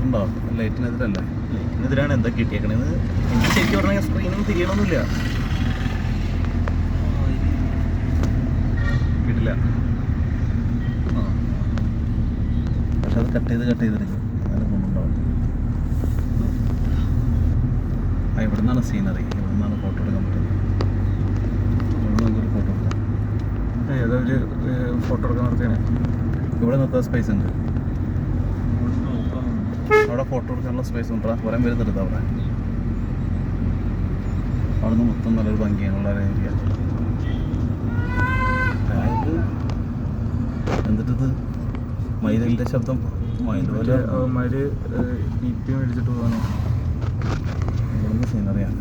ഉണ്ടോ? ലൈറ്റിനെതിരല്ലേ? ലൈറ്റിനെതിരാണ്. എന്താ കിട്ടിയേക്കണേന്ന് എനിക്ക് ശരിക്കും പറഞ്ഞാൽ സ്ക്രീനൊന്നും തിരിയണമെന്നില്ല. കിട്ടില്ല. പക്ഷെ അത് കട്ട് ചെയ്തിരിക്കും. അങ്ങനെ കൊണ്ടുണ്ടാവും. ഇവിടെ നിന്നാണ് സീനറി, ഇവിടെ നിന്നാണ് ഫോട്ടോ എടുക്കാൻ പറ്റുന്നത്. ഇവിടെ നമുക്കൊരു ഫോട്ടോ എടുക്കാം. ഏതൊരു ഫോട്ടോ എടുക്കാൻ നടത്തിയാണ്. ഇവിടെ നിർത്താൻ സ്പേസ് ഉണ്ട്. അവിടെ ഫോട്ടോ എടുക്കാനുള്ള സ്പേസ് ഉണ്ടാ കുറേ പേര് നിർത്താം. അവിടെ നിന്ന് മൊത്തം നല്ലൊരു ഭംഗിയാണുള്ള ഏരിയ. എന്നിട്ടിത് മയിലിൻ്റെ ശബ്ദം, മയിൽ പോലെ മയില് ബി പി മേടിച്ചിട്ട് പോകാൻ. ഇവിടുന്ന് സീനറിയാണ്.